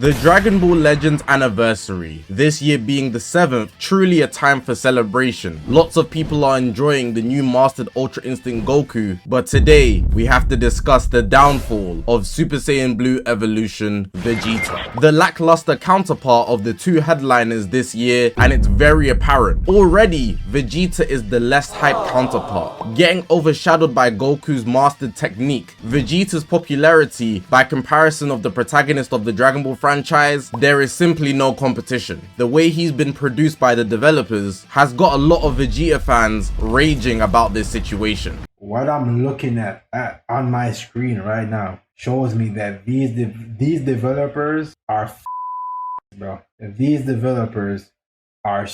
The Dragon Ball Legends anniversary, this year being the 7th, truly a time for celebration. Lots of people are enjoying the new mastered Ultra Instinct Goku, but today we have to discuss the downfall of Super Saiyan Blue Evolution Vegeta. The lackluster counterpart of the two headliners this year, and it's very apparent. Already, Vegeta is the less hyped counterpart, getting overshadowed by Goku's mastered technique. Vegeta's popularity, by comparison of the protagonist of the Dragon Ball franchise, there is simply no competition. The way he's been produced by the developers has got a lot of Vegeta fans raging about this situation. What I'm looking at on my screen right now shows me that these developers are bro. These developers are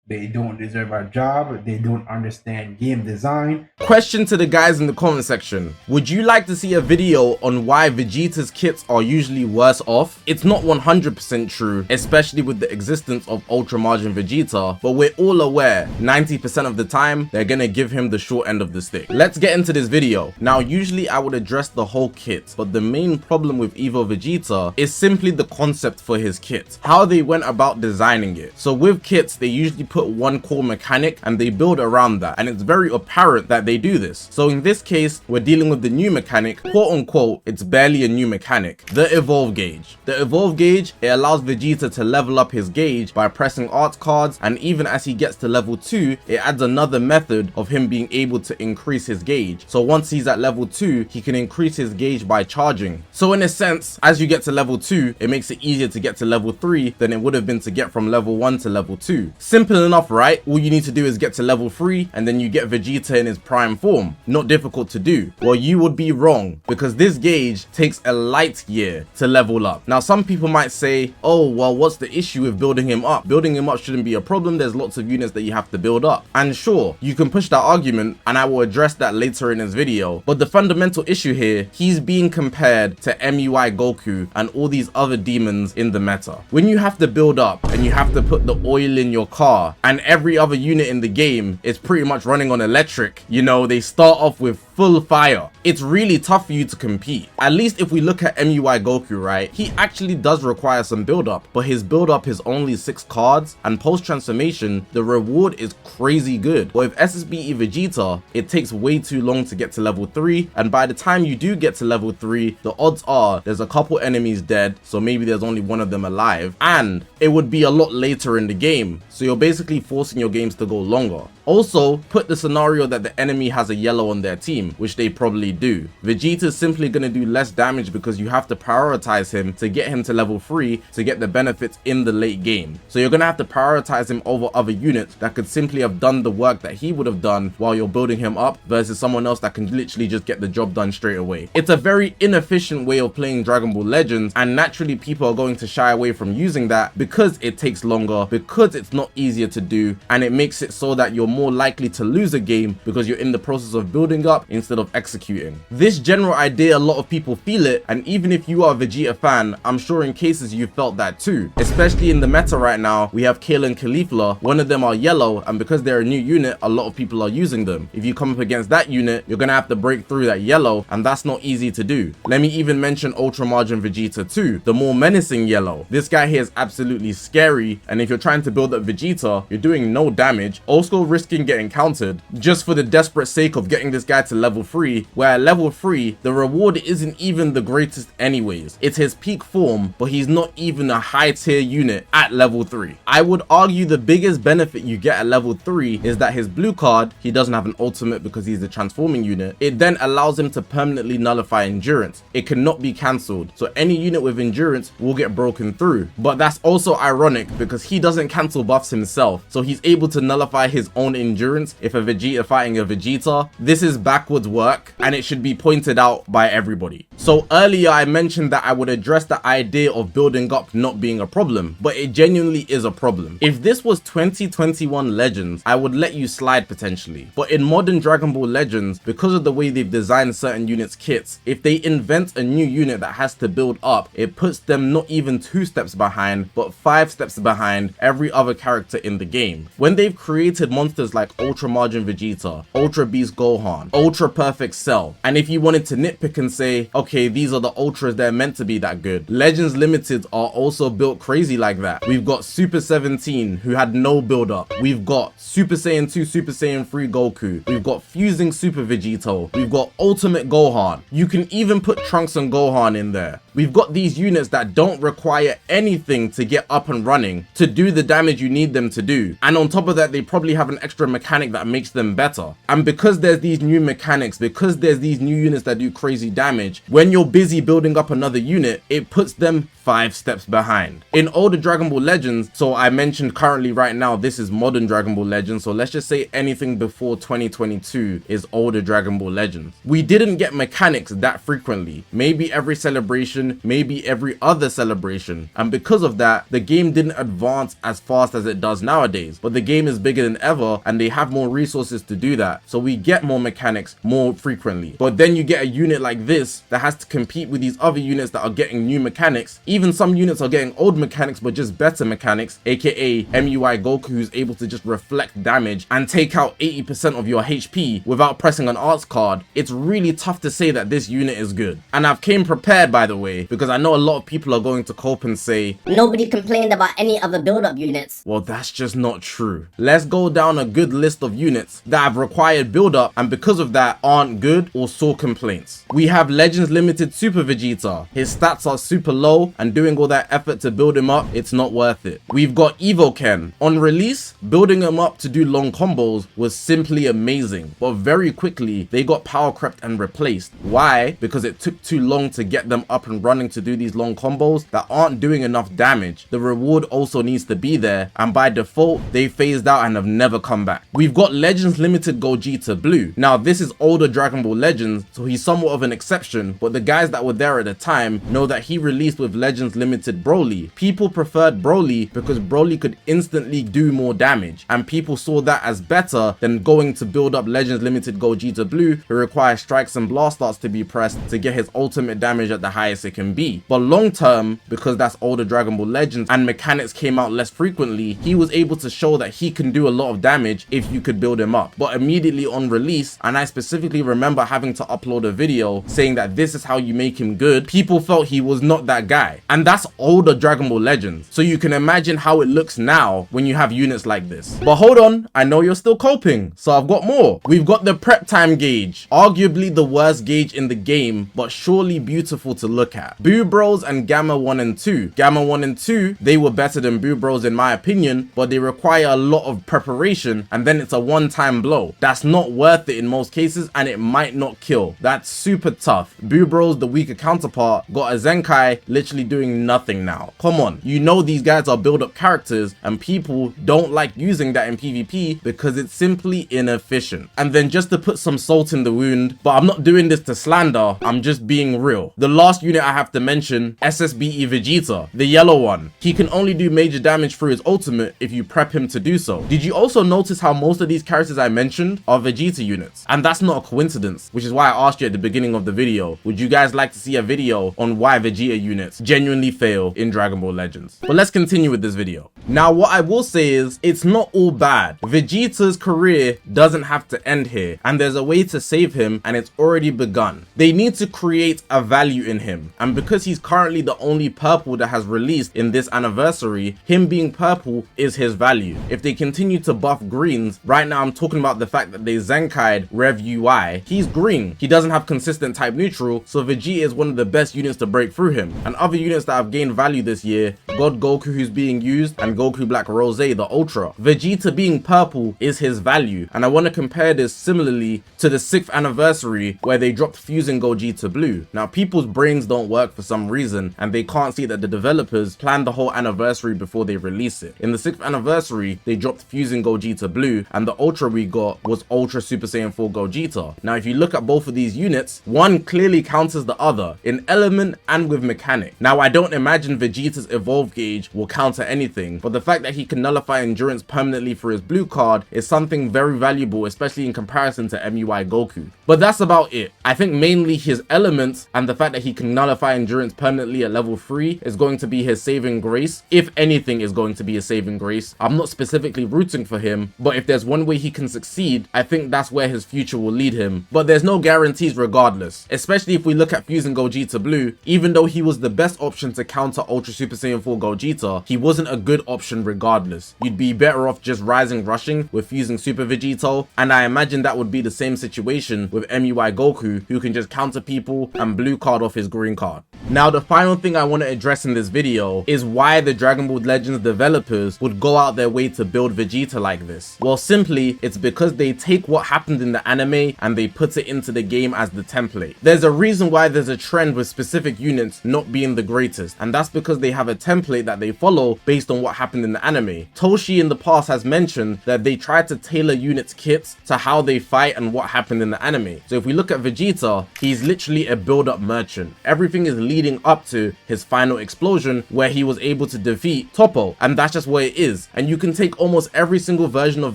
they don't deserve our job. They don't understand game design. Question to the guys in the comment section. Would you like to see a video on why Vegeta's kits are usually worse off? It's not 100% true, especially with the existence of Ultra Margin Vegeta, but we're all aware 90% of the time they're gonna give him the short end of the stick. Let's get into this video. Now, usually I would address the whole kit, but the main problem with Evo Vegeta is simply the concept for his kit, how they went about designing it. So with kits, they usually put one core mechanic and they build around that, and it's very apparent that they do this. So in this case, we're dealing with the new mechanic, quote unquote. It's barely a new mechanic, the evolve gauge. The evolve gauge, it allows Vegeta to level up his gauge by pressing art cards, and even as he gets to level 2, it adds another method of him being able to increase his gauge. So once he's at level 2, he can increase his gauge by charging. So in a sense, as you get to level 2, it makes it easier to get to level 3 than it would have been to get from level 1 to level 2. Simple enough, right? All you need to do is get to level 3 and then you get Vegeta in his prime form. Not difficult to do. Well, you would be wrong, because this gauge takes a light year to level up. Now, some people might say, oh, well, what's the issue with building him up? Building him up shouldn't be a problem. There's lots of units that you have to build up. And sure, you can push that argument, and I will address that later in this video. But the fundamental issue here, he's being compared to MUI Goku and all these other demons in the meta. When you have to build up and you have to put the oil in your car, and every other unit in the game is pretty much running on electric, you know, they start off with full fire, it's really tough for you to compete. At least if we look at MUI Goku, right, he actually does require some build up, but his build up is only 6 cards, and post transformation the reward is crazy good. But with SSBE Vegeta, it takes way too long to get to level 3, and by the time you do get to level 3, the odds are there's a couple enemies dead, so maybe there's only one of them alive, and it would be a lot later in the game, so you're basically forcing your games to go longer. Also, put the scenario that the enemy has a yellow on their team, which they probably do. Vegeta is simply going to do less damage because you have to prioritize him to get him to level 3 to get the benefits in the late game. So you're going to have to prioritize him over other units that could simply have done the work that he would have done while you're building him up, versus someone else that can literally just get the job done straight away. It's a very inefficient way of playing Dragon Ball Legends, and naturally people are going to shy away from using that because it takes longer, because it's not easier to do, and it makes it so that you're more likely to lose a game because you're in the process of building up instead of executing. This general idea, a lot of people feel it, and even if you are a Vegeta fan, I'm sure in cases you felt that too. Especially in the meta right now, we have Kale and Caulifla. One of them are yellow, and because they're a new unit, a lot of people are using them. If you come up against that unit, you're gonna have to break through that yellow, and that's not easy to do. Let me even mention Ultra Margin Vegeta too, the more menacing yellow. This guy here is absolutely scary, and if you're trying to build up Vegeta, you're doing no damage, also risking getting countered just for the desperate sake of getting this guy to level 3, where at level 3 the reward isn't even the greatest anyways. It's his peak form, but he's not even a high tier unit at level 3. I would argue the biggest benefit you get at level 3 is that his blue card, he doesn't have an ultimate because he's a transforming unit. It then allows him to permanently nullify endurance. It cannot be cancelled, so any unit with endurance will get broken through. But that's also ironic because he doesn't cancel buffs himself, so he's able to nullify his own endurance if a Vegeta fighting a Vegeta. This is backwards work, and it should be pointed out by everybody. So earlier I mentioned that I would address the idea of building up not being a problem, but it genuinely is a problem. If this was 2021 Legends, I would let you slide potentially, but in modern Dragon Ball Legends, because of the way they've designed certain units' kits, if they invent a new unit that has to build up, it puts them not even 2 steps behind, but 5 steps behind every other character in the game. When they've created monsters like Ultra Margin Vegeta, Ultra Beast Gohan, Ultra ultra perfect Cell. And if you wanted to nitpick and say, okay, these are the ultras, they're meant to be that good, Legends Limited are also built crazy like that. We've got Super 17, who had no build up. We've got Super Saiyan 2, Super Saiyan 3 Goku. We've got Fusing Super Vegito. We've got Ultimate Gohan. You can even put Trunks and Gohan in there. We've got these units that don't require anything to get up and running to do the damage you need them to do. And on top of that, they probably have an extra mechanic that makes them better. And because there's these new mechanics, because there's these new units that do crazy damage, when you're busy building up another unit, it puts them 5 steps behind. In older Dragon Ball Legends, so I mentioned currently right now, this is modern Dragon Ball Legends, so let's just say anything before 2022 is older Dragon Ball Legends. We didn't get mechanics that frequently, maybe every celebration, maybe every other celebration, and because of that, the game didn't advance as fast as it does nowadays. But the game is bigger than ever and they have more resources to do that, so we get more mechanics more frequently. But then you get a unit like this that has to compete with these other units that are getting new mechanics. Even some units are getting old mechanics but just better mechanics, aka MUI Goku, who's able to just reflect damage and take out 80% of your HP without pressing an arts card. It's really tough to say that this unit is good. And I've came prepared, by the way, because I know a lot of people are going to cope and say, nobody complained about any other build-up units. Well, that's just not true. Let's go down a good list of units that have required build-up and because of that aren't good or saw complaints. We have Legends Limited Super Vegeta. His stats are super low and doing all that effort to build him up, it's not worth it. We've got Evo Ken. On release, building him up to do long combos was simply amazing, but very quickly they got power crept and replaced. Why? Because it took too long to get them up and running to do these long combos that aren't doing enough damage. The reward also needs to be there, and by default they phased out and have never come back. We've got Legends Limited Gogeta Blue. Now this is older Dragon Ball Legends, so he's somewhat of an exception, but the guys that were there at the time know that he released with Legends Limited Broly. People preferred Broly because Broly could instantly do more damage, and people saw that as better than going to build up Legends Limited Gogeta Blue, who requires strikes and blast arts to be pressed to get his ultimate damage at the highest it can be. But long term, because that's older Dragon Ball Legends and mechanics came out less frequently, he was able to show that he can do a lot of damage if you could build him up. But immediately on release, and I specifically remember having to upload a video saying that this is how you make him good, people felt he was not that guy. And that's older Dragon Ball Legends, so you can imagine how it looks now when you have units like this. But hold on, I know you're still coping, so I've got more. We've got the prep time gauge, arguably the worst gauge in the game, but surely beautiful to look at. Boo Bros and Gamma 1 and 2. Gamma 1 and 2, they were better than Boo Bros in my opinion, but they require a lot of preparation and then it's a one-time blow. That's not worth it in most cases and it might not kill. That's super tough. Boo Bros, the weaker counterpart, got a Zenkai literally doing nothing now. Come on, you know these guys are build-up characters and people don't like using that in PvP because it's simply inefficient. And then just to put some salt in the wound, but I'm not doing this to slander, I'm just being real. The last unit I have to mention, SSBE Vegeta, the yellow one. He can only do major damage through his ultimate if you prep him to do so. Did you also notice how most of these characters I mentioned are Vegeta units? And that's not a coincidence, which is why I asked you at the beginning of the video, would you guys like to see a video on why Vegeta units genuinely fail in Dragon Ball Legends? But let's continue with this video. Now what I will say is, it's not all bad. Vegeta's career doesn't have to end here, and there's a way to save him and it's already begun. They need to create a value in him, and because he's currently the only purple that has released in this anniversary, him being purple is his value. If they continue to buff greens, right now I'm talking about the fact that they Zenkai'd Rev UI, he's green. He doesn't have consistent type neutral, so Vegeta is one of the best units to break through him. And other units that have gained value this year, God Goku who's being used, and Goku Black Rose, the Ultra. Vegeta being purple is his value, and I want to compare this similarly to the 6th anniversary where they dropped Fusing Gogeta Blue. Now people's brains don't work for some reason, and they can't see that the developers planned the whole anniversary before they release it. In the 6th anniversary, they dropped Fusing Gogeta Blue, and the Ultra we got was Ultra Super Saiyan 4 Gogeta. Now if you look at both of these units, one clearly counters the other in element and with mechanic. Now I don't imagine Vegeta's evolve gauge will counter anything, but the fact that he can nullify endurance permanently for his blue card is something very valuable, especially in comparison to MUI Goku. But that's about it. I think mainly his elements and the fact that he can nullify endurance permanently at level 3 is going to be his saving grace, if anything is going to be a saving grace. I'm not specifically rooting for him, but if there's one way he can succeed, I think that's where his future will lead him, but there's no guarantees regardless, especially if we look at fusing Gogeta Blue. Even though he was the best option to counter Ultra Super Saiyan 4 Gogeta, he wasn't a good option regardless. You'd be better off just rising rushing with fusing Super Vegito, and I imagine that would be the same situation with MUI Goku, who can just counter people and blue card off his green card. Now, the final thing I want to address in this video is why the Dragon Ball Legends developers would go out their way to build Vegeta like this. Well, simply, it's because they take what happened in the anime and they put it into the game as the template. There's a reason why there's a trend with specific units not being the greatest, and that's because they have a template that they follow based on what happened in the anime. Toshi in the past has mentioned that they tried to tailor units' kits to how they fight and what happened in the anime. So if we look at Vegeta, he's literally a build-up merchant. Everything is leading up to his final explosion where he was able to defeat Toppo, and that's just what it is. And you can take almost every single version of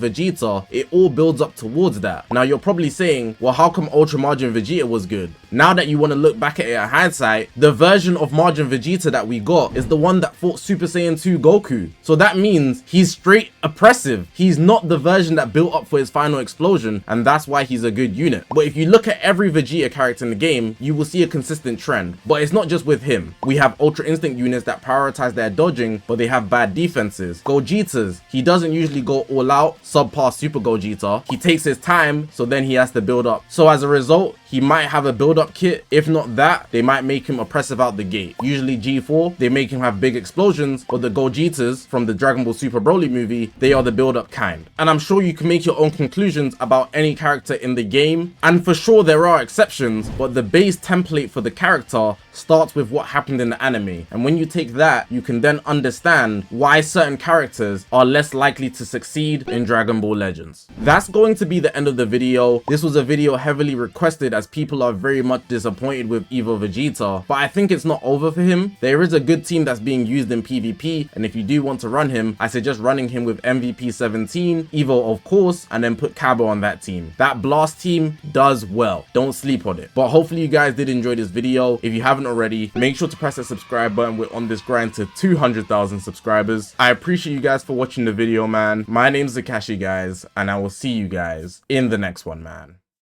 Vegeta, it all builds up towards that. Now you're probably saying, well, how come Ultra Margin Vegeta was good? Now that you want to look back at it in hindsight, the version of Margin Vegeta that we got is the one that fought Super Saiyan 2 Goku. So that means he's straight oppressive. He's not the version that built up for his final explosion, and that's why he's a good unit. But if you look at every Vegeta character in the game, you will see a consistent trend. But it's not just with him. We have Ultra Instinct units that prioritize their dodging, but they have bad defenses. Gogetas, he doesn't usually go all out, subpar Super Gogeta. He takes his time, so then he has to build up. So as a result, he might have a build-up kit. If not that, they might make him oppressive out the gate. Usually G4, they make him have big explosions, but the Gogetas from the Dragon Ball Super Broly movie, they are the build-up kind. And I'm sure you can make your own conclusions about any character in the game, and for sure there are exceptions, but the base template for the character starts with what happened in the anime. And when you take that, you can then understand why certain characters are less likely to succeed in Dragon Ball Legends. That's going to be the end of the video. This was a video heavily requested as people are very much disappointed with Evo Vegeta, but I think it's not over for him. There is a good team that's being used in PvP, and if you do want to run him, I suggest running him with MVP 17, Evo of course, and then put Cabo on that team. That Blast team does well. Don't sleep on it. But hopefully you guys did enjoy this video. If you haven't already, make sure to press that subscribe button. We're on this grind to 200,000 subscribers. I appreciate you guys for watching the video, man. My name's Zakashi, guys, and I will see you guys in the next one, man.